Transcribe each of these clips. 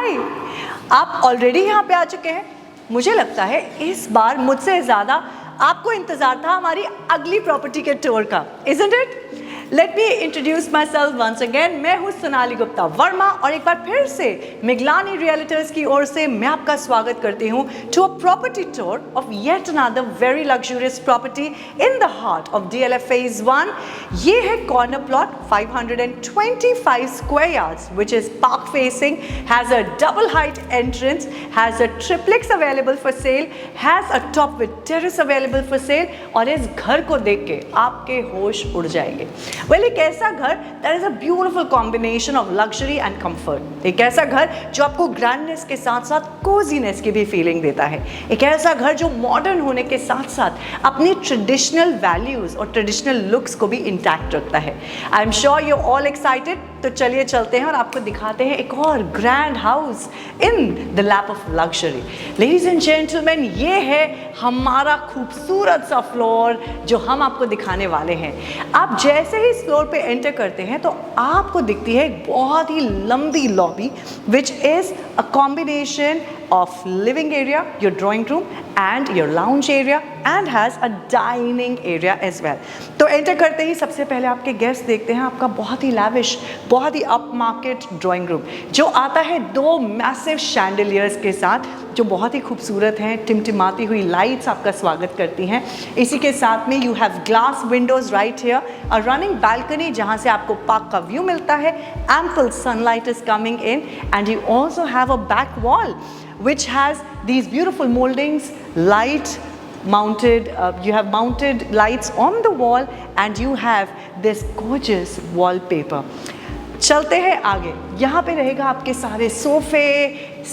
हाय, आप ऑलरेडी यहाँ पे आ चुके हैं। मुझे लगता है इस बार मुझसे ज़्यादा आपको इंतज़ार था हमारी अगली प्रॉपर्टी के टूर का, isn't it? Let me introduce myself once again. मैं हूँ सोनाली गुप्ता वर्मा और एक बार फिर से मिगलानी रियल्टर्स की ओर से मैं आपका स्वागत करती हूँ to a property tour of yet another very luxurious property in the heart of DLF Phase 1. ये है corner plot 525 square yards which is park facing, has a double height entrance, has a triplex available for sale, has a top with terrace available for sale और इस घर को देख के आपके होश उड़ जाएंगे। वेल एक ऐसा घर that is a beautiful combination of luxury and comfort. एक ऐसा घर जो आपको ग्रैंडनेस के साथ साथ कोजीनेस की भी फीलिंग देता है। एक ऐसा घर जो मॉडर्न होने के साथ साथ अपनी ट्रेडिशनल वैल्यूज और ट्रेडिशनल लुक्स को भी इंटैक्ट रखता है। I am sure you all excited, तो चलिए चलते हैं और आपको दिखाते हैं एक और grand house in the lap of luxury. Ladies and gentleman, ये है हमारा खूबसूरत सा फ्लोर जो हम आपको दिखाने वाले हैं। आप जैसे ही इस फ्लोर पे एंटर करते हैं तो आपको दिखती है एक बहुत ही लंबी lobby which is a combination of living area, your drawing room and your lounge area and has a dining area as well. तो एंटर करते ही सबसे पहले आपके गेस्ट देखते हैं आपका बहुत ही lavish, बहुत ही अप मार्केट ड्राइंग रूम जो आता है दो मैसिव शैंडलियर्स के साथ जो बहुत ही खूबसूरत हैं। टिमटिमाती हुई लाइट्स आपका स्वागत करती हैं। इसी के साथ में you have glass Windows right here, a running balcony जहाँ से आपको पार्क का व्यू मिलता है। Ample sunlight is coming in and you also have a back wall which has these beautiful moldings, light mounted, you have mounted lights on the wall and you have this gorgeous wallpaper. चलते हैं आगे, यहाँ पे रहेगा आपके सारे सोफे,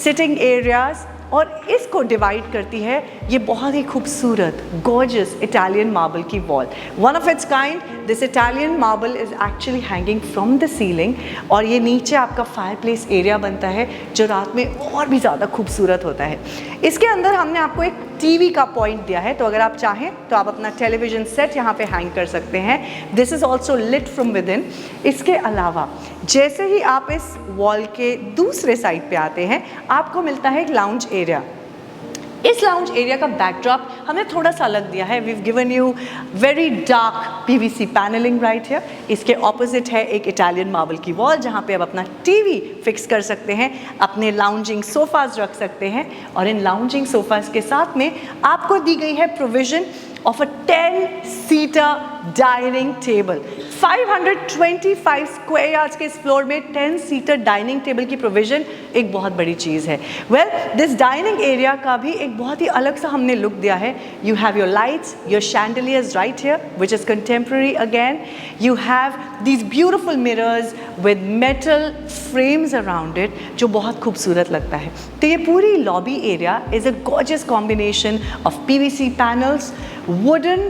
sitting areas और इसको डिवाइड करती है ये बहुत ही खूबसूरत गॉर्जियस इटालियन मार्बल की wall. One of its kind, this Italian marble is actually hanging from the ceiling और ये नीचे आपका फायरप्लेस एरिया बनता है जो रात में और भी ज़्यादा खूबसूरत होता है। इसके अंदर हमने आपको एक टीवी का पॉइंट दिया है, तो अगर आप चाहें तो आप अपना टेलीविज़न सेट यहाँ पे हैंग कर सकते हैं। This is also lit from within. इसके अलावा जैसे ही आप इस वॉल के दूसरे साइड पे आते हैं आपको मिलता है एक लाउंज एरिया। इस लाउंज एरिया का बैकड्रॉप हमने थोड़ा सा अलग दिया है। We've given you very dark PVC panelling right here. इसके ऑपोजिट है एक इटालियन मार्बल की वॉल जहाँ पे आप अपना टीवी फिक्स कर सकते हैं, अपने लाउंजिंग सोफाज रख सकते हैं और इन लाउंजिंग सोफाज के साथ में आपको दी गई है provision of a 10-seater dining table. 525 square yards के इस फ्लोर में 10-seater डाइनिंग टेबल की प्रोविजन एक बहुत बड़ी चीज़ है। वेल दिस डाइनिंग एरिया का भी एक बहुत ही अलग सा हमने लुक दिया है। You have your lights, your chandeliers right here which is contemporary again. You have these beautiful mirrors with metal frames around it जो बहुत खूबसूरत लगता है। तो ये पूरी lobby area is a gorgeous combination of PVC panels, wooden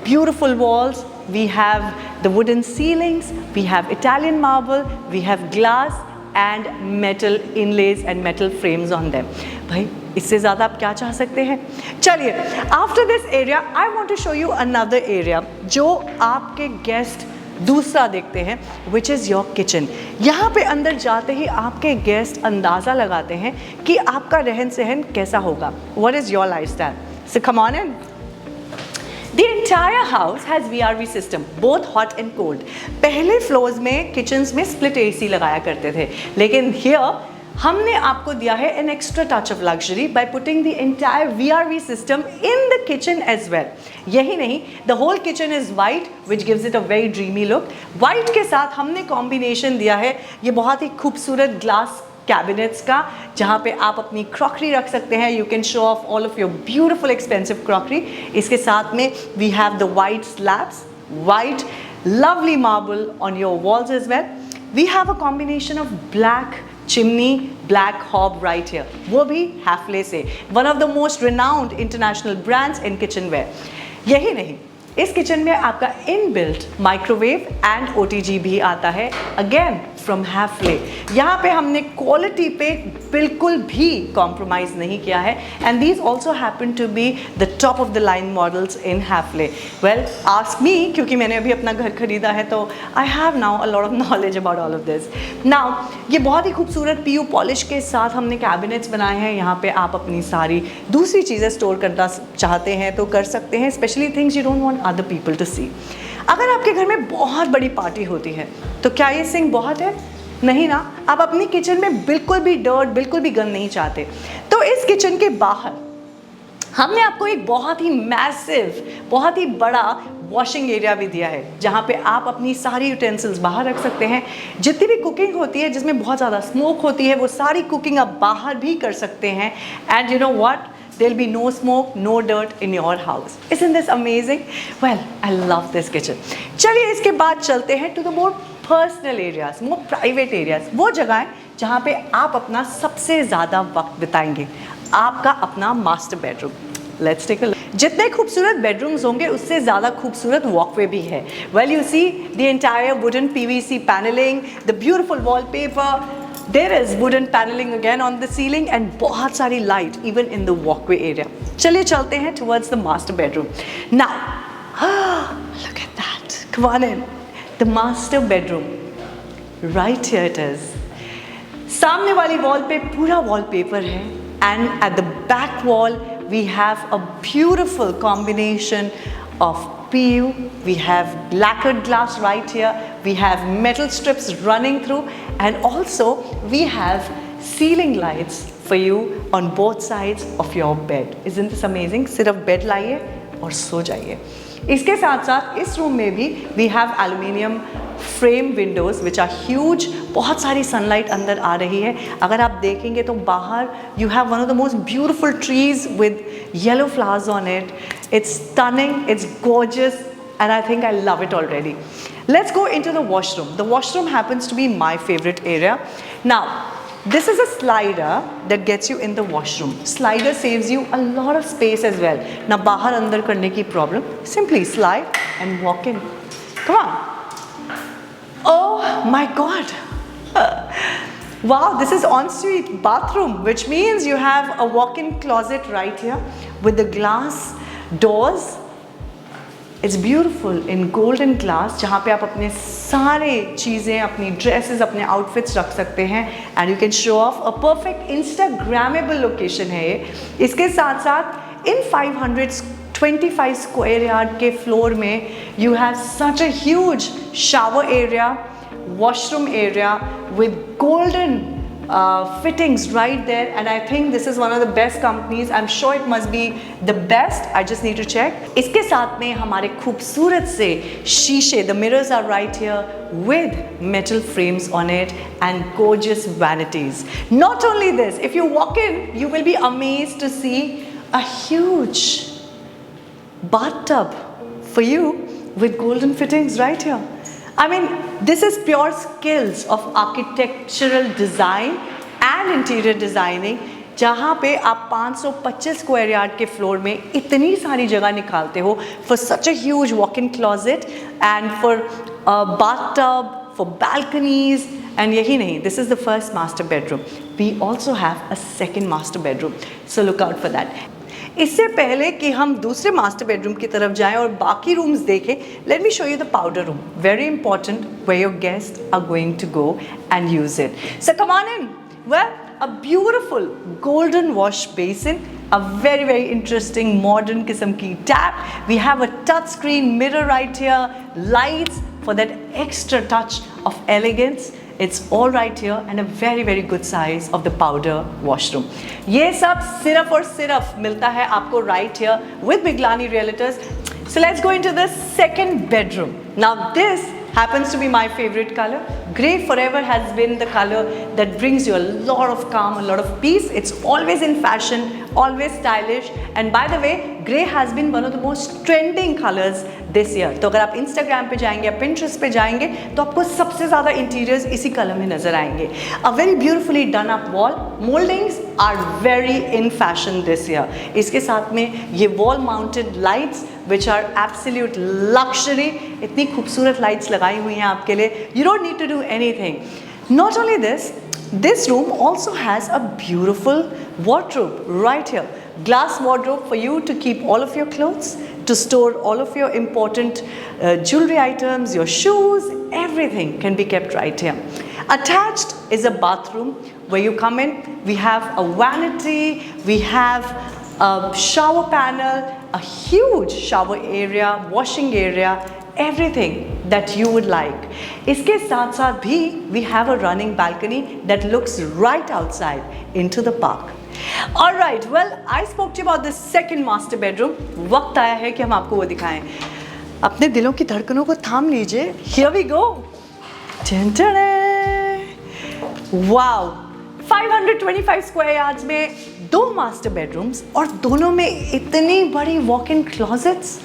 beautiful walls, we have the wooden ceilings, we have Italian marble, we have glass and metal inlays and metal frames on them. भाई इससे ज़्यादा आप क्या चाह सकते हैं। चलिए after this area I want to show you another area जो आपके गेस्ट दूसरा देखते हैं which is your kitchen। यहाँ पे अंदर जाते ही आपके गेस्ट अंदाज़ा लगाते हैं कि आपका रहन सहन कैसा होगा। What is your lifestyle? So come on in. The entire house has VRV system, both hot and cold. पहले फ्लोर्स में किचन्स में स्प्लिट AC लगाया करते थे, लेकिन here हमने आपको दिया है an extra touch of luxury by putting the entire VRV system in the kitchen as well. यही नहीं, the whole kitchen is white which gives it a very dreamy look. White के साथ हमने कॉम्बिनेशन दिया है ये बहुत ही खूबसूरत ग्लास कैबिनेट्स का जहाँ पे आप अपनी क्रॉकरी रख सकते हैं। You can show off all of your beautiful expensive crockery. इसके साथ में we have the white slabs, white lovely marble on your walls as well. We have a combination of black chimney, black hob right here, वो भी Hafele से, one of the most renowned international brands in kitchenware. यही नहीं, इस kitchen में आपका inbuilt microwave and OTG भी आता है, अगेन फ्रॉम हैफले। यहाँ पे हमने क्वालिटी पे बिल्कुल भी कॉम्प्रोमाइज़ नहीं किया है, and these also happen to be the top of the line models in Hafele. Well ask me, क्योंकि मैंने अभी अपना घर खरीदा है तो I have now a lot of knowledge about all of this. Now ये बहुत ही खूबसूरत PU पॉलिश के साथ हमने कैबिनेट्स बनाए हैं। यहाँ पे आप अपनी सारी दूसरी चीज़ें स्टोर करना चाहते हैं तो कर सकते हैं, specially things you don't want other people to see. अगर आपके घर में बहुत बड़ी पार्टी होती है तो क्या ये सिंक बहुत है? नहीं ना। आप अपनी किचन में बिल्कुल भी डर्ट, बिल्कुल भी गंद नहीं चाहते, तो इस किचन के बाहर हमने आपको एक बहुत ही मैसिव, बहुत ही बड़ा वॉशिंग एरिया भी दिया है, जहाँ पे आप अपनी सारी यूटेंसिल्स बाहर रख सकते हैं। जितनी भी कुकिंग होती है जिसमें बहुत ज़्यादा स्मोक होती है, वो सारी कुकिंग आप बाहर भी कर सकते हैं। And you know what, there'll be no smoke, no dirt in your house. Isn't this amazing? Well, I love this kitchen. चलिए इसके बाद चलते हैं to the more personal areas, more private areas. वो जगह जहाँ पे आप अपना सबसे ज़्यादा वक्त बिताएंगे, आपका अपना master bedroom. Let's take a look. जितने खूबसूरत बेडरूम्स होंगे उससे ज़्यादा खूबसूरत वॉकवे भी है। Well, you see the entire wooden PVC paneling, the beautiful wallpaper. There is wooden paneling again on the ceiling and बहुत सारी light even in the walkway area. चलिए चलते हैं towards the master bedroom. Now, look at that. Come on in. The master bedroom. Right here it is. सामने वाली wall पे पूरा wallpaper है, and at the back wall we have a beautiful combination of PU. We have lacquered glass right here. We have metal strips running through, and also we have ceiling lights for you on both sides of your bed. Isn't this amazing? सिर्फ bed लाइए और सो जाइए। इसके साथ साथ इस room में भी we have aluminium frame windows which are huge. बहुत सारी सनलाइट अंदर आ रही है। अगर आप देखेंगे तो बाहर you have one of the most beautiful trees with yellow flowers on it. It's stunning, it's gorgeous, and I think I love it already. Let's go into the washroom. The washroom happens to be my favorite area. Now, this is a slider that gets you in the washroom. Slider saves you a lot of space as well. ना बाहर अंदर करने की problem. Simply slide and walk in. Come on. Oh my God. Wow, this is ensuite bathroom, which means you have a walk-in closet right here with the glass doors. It's beautiful in golden glass, जहाँ पे आप अपने सारे चीज़ें, अपनी dresses, अपने outfits रख सकते हैं, and you can show off a perfect Instagrammable location है ये। इसके साथ साथ इन 525 स्क्वायर यार्ड के फ्लोर में you have such a huge shower area, washroom area with golden fittings right there, and I think this is one of the best companies. I'm sure it must be the best. I just need to check. इसके साथ में हमारे खूबसूरत से शीशे, the mirrors are right here with metal frames on it and gorgeous vanities. Not only this, if you walk in, you will be amazed to see a huge bathtub for you with golden fittings right here. I mean, this is pure skills of architectural design and interior designing, जहाँ पे आप 525 square yard के floor में इतनी सारी जगह निकालते हो for such a huge walk-in closet and for a bathtub, for balconies, and यही नहीं, this is the first master bedroom. We also have a second master bedroom, so look out for that. इससे पहले कि हम दूसरे master bedroom की तरफ जाएं और बाकी रूम्स देखें, let me show you the powder room, very important, where your guest are going to go and use it. So come on in. Well, a beautiful golden wash basin, a very interesting modern किस्म की tap. We have a touch screen mirror right here, lights for that extra touch of elegance. It's all right here and a very good size of the powder washroom. ये सब सिर्फ और सिर्फ मिलता है आपको right here with Biglani Realtors. So let's go into the second bedroom. Now this happens to be my favorite color. Grey forever has been the color that brings you a lot of calm, a lot of peace. It's always in fashion, always stylish, and by the way, grey has been one of the most trending colors this year. तो अगर आप Instagram पे जाएंगे या Pinterest पे जाएंगे तो आपको सबसे ज़्यादा interiors इसी कलर में नज़र आएंगे. A very beautifully done up wall. Moldings are very in fashion this year. इसके साथ में ये wall mounted lights which are absolute luxury. इतनी खूबसूरत lights लगाई हुई हैं आपके लिए. You don't need to do anything. Not only this, this room also has a beautiful wardrobe right here. Glass wardrobe for you to keep all of your clothes, to store all of your important jewelry items, your shoes, everything can be kept right here. Attached is a bathroom where you come in. We have a vanity, we have a shower panel, a huge shower area, washing area, everything that you would like. इसके साथ साथ भी we have a running balcony that looks right outside into the park. All right, well, I spoke to you about the second master bedroom. वक्त आया है कि हम आपको वो दिखाएं. अपने दिलों की धड़कनों को थाम लीजिए. Here we go. Wow, 525 square yards में 2 मास्टर बेडरूम्स और दोनों में इतनी बड़ी walk-in closets.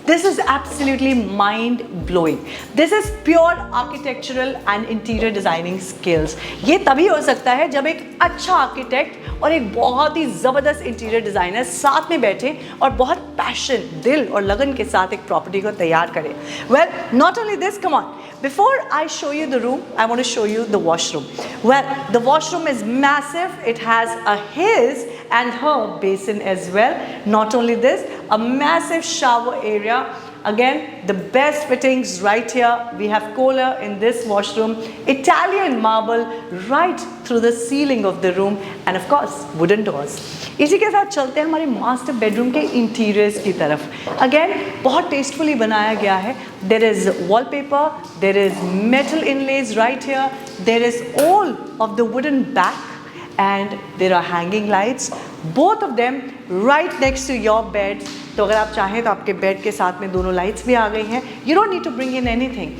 This is absolutely mind-blowing. This is pure architectural and interior designing skills. ये तभी हो सकता है जब एक अच्छा आर्किटेक्ट और एक बहुत ही ज़बरदस्त इंटीरियर डिज़ाइनर साथ में बैठे और बहुत पैशन, दिल और लगन के साथ एक प्रॉपर्टी को तैयार करें. Well, not only this, come on. Before I show you the room, I want to show you the washroom. Well, the washroom is massive. It has a his and her basin as well. Not only this, a massive shower area. Again, the best fittings right here. We have Kohler in this washroom. Italian marble right through the ceiling of the room, and of course, wooden doors. इसी के साथ चलते हैं हमारे master bedroom के interiors की तरफ. Again बहुत टेस्टफुली बनाया गया है. There is wallpaper, there is metal inlays right here, there is all of the wooden back and there are hanging lights, both of them right next to your bed. तो अगर आप चाहें तो आपके बेड के साथ में दोनों लाइट्स भी आ गई हैं. You don't need to bring in anything.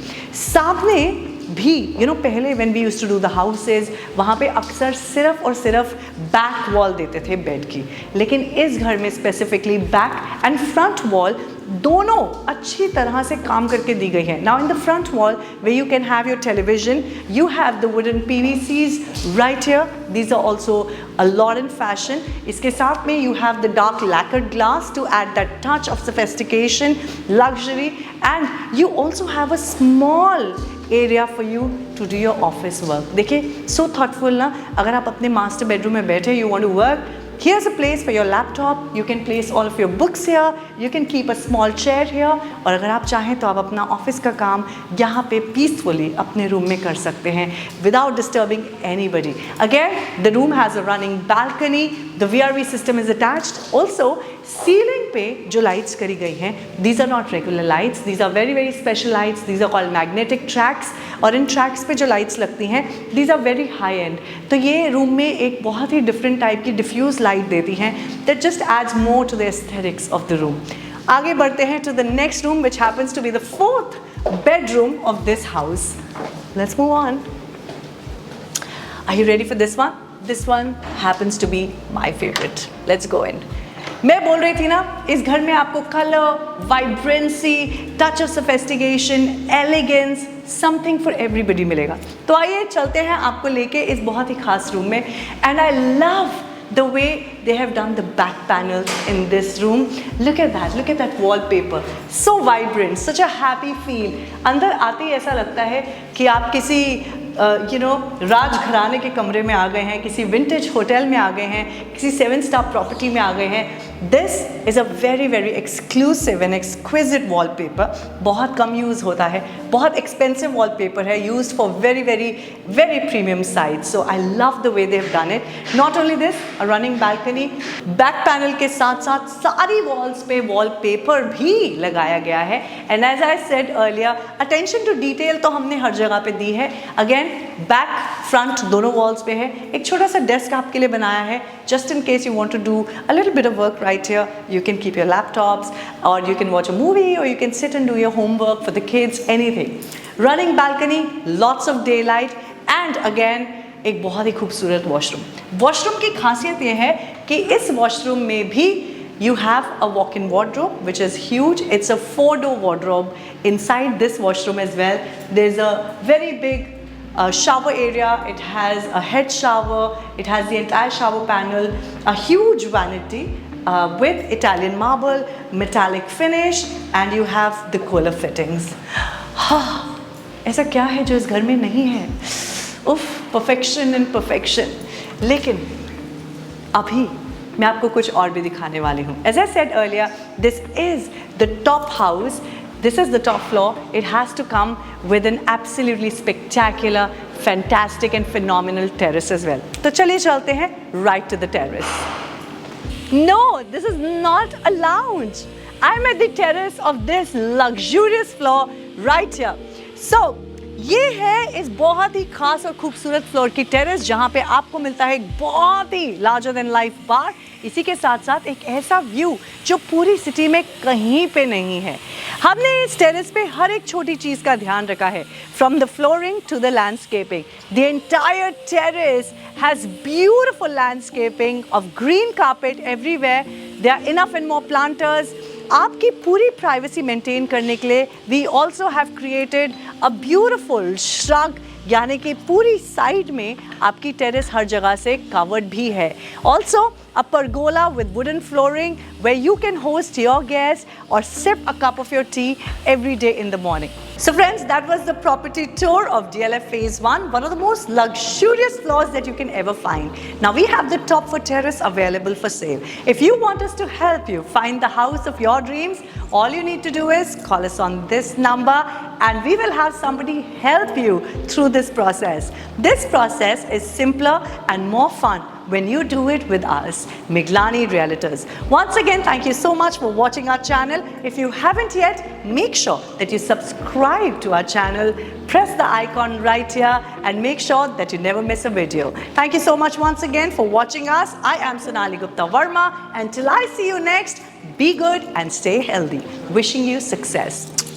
साथ में भी पहले when we used to do the houses, वहाँ पे अक्सर सिर्फ और सिर्फ बैक वॉल देते थे बेड की, लेकिन इस घर में specifically back and front wall दोनों अच्छी तरह से काम करके दी गई है. Now in the front wall where you can have your television, you have the wooden PVCs right here. These are also a lot in fashion. इसके साथ में you have the dark lacquered glass to add that touch of sophistication, luxury, and you also have a small area for you to do your office work. देखिए, so thoughtful ना. अगर आप अपने master bedroom में बैठे, you want to work, here's a place for your laptop. You can place all of your books here. You can keep a small chair here. और अगर आप चाहें तो आप अपना ऑफिस का काम यहाँ पे पीसफुली अपने रूम में कर सकते हैं without disturbing anybody. Again, the room has a running balcony. The VRV system is attached. Also, ceiling पे जो लाइट्स करी गई हैं, these are not regular lights. These are very very special lights. These are called magnetic tracks. और इन tracks पे जो lights लगती हैं, these are very high end. तो ये रूम में एक बहुत ही डिफरेंट टाइप की डिफ्यूज लाइट देती हैं that just adds more to the aesthetics of the room. आगे बढ़ते हैं to the next room, which happens to be the 4th bedroom of this house. Let's move on. Are you ready for this one? This one happens to be my favorite. Let's go in. मैं बोल रही थी ना, इस घर में आपको colour, vibrancy, touch of sophistication, elegance, something for everybody मिलेगा. तो आइए चलते हैं आपको लेके इस बहुत ही खास रूम में. And I love the way they have done the back panels in this room. Look at that wallpaper, so vibrant, such a happy feel. अंदर आते ही ऐसा लगता है कि आप किसी राजघराने के कमरे में आ गए हैं, किसी विंटेज होटल में आ गए हैं, किसी 7-star प्रॉपर्टी में आ गए हैं. This is a very very exclusive and exquisite wallpaper. बहुत कम यूज़ होता है, बहुत expensive wallpaper है, used for very very very premium sites. So I love the way they have done it. Not only this, a running balcony, back panel के साथ साथ सारी walls पे wallpaper भी लगाया गया है. And as I said earlier, attention to detail तो हमने हर जगह पे दी है. Again, बैक फ्रंट दोनों वॉल्स पे है. एक छोटा सा डेस्क आपके लिए बनाया है, just in case you want to do a little bit of work right here. You can keep your laptops और you can watch a movie और you can sit and do your homework for the kids, anything. Running balcony, lots of daylight and again एक बहुत ही खूबसूरत washroom. Washroom की खासियत ये है कि इस वॉशरूम में भी you have a walk-in wardrobe which is huge. It's a 4-door wardrobe inside this washroom as well. There's a very big shower area. It has a head shower, it has the entire shower panel, a huge vanity with Italian marble, metallic finish, and you have the Kohler fittings. ऐसा क्या है जो इस घर में नहीं है? उफ, परफेक्शन एंड परफेक्शन। लेकिन अभी मैं आपको कुछ और भी दिखाने वाली हूँ। As I said earlier, this is the top house. This is the top floor. It has to come with an absolutely spectacular, fantastic and phenomenal terrace as well. तो चलिए चलते हैं right to the terrace. No, this is not a lounge. I'm at the terrace of this luxurious floor right here. So, ये है इस बहुत ही खास और खूबसूरत फ्लोर की टेरेस, जहाँ पे आपको मिलता है एक बहुत ही लार्जर देन लाइफ बार, इसी के साथ साथ एक ऐसा व्यू जो पूरी सिटी में कहीं पे नहीं है। हमने इस टेरेस पे हर एक छोटी चीज़ का ध्यान रखा है, from the flooring to the landscaping. The entire terrace has beautiful landscaping of green carpet everywhere. There are enough and more planters. आपकी पूरी प्राइवेसी मेंटेन करने के लिए we also have created a beautiful shrub, यानी कि पूरी side में आपकी टेरेस हर जगह से कवर्ड भी है। Also a pergola with wooden flooring where you can host your guests or sip a cup of your tea every day in the morning. So friends, that was the property tour of DLF Phase 1, one of the most luxurious floors that you can ever find. Now we have the top floor terrace available for sale. If you want us to help you find the house of your dreams, all you need to do is call us on this number and we will have somebody help you through this process. This process is simpler and more fun when you do it with us, Miglani Realtors. Once again, thank you so much for watching our channel. If you haven't yet, make sure that you subscribe to our channel, press the icon right here and make sure that you never miss a video. Thank you so much once again for watching us. I am Sonali Gupta Verma. Until I see you next, be good and stay healthy. Wishing you success.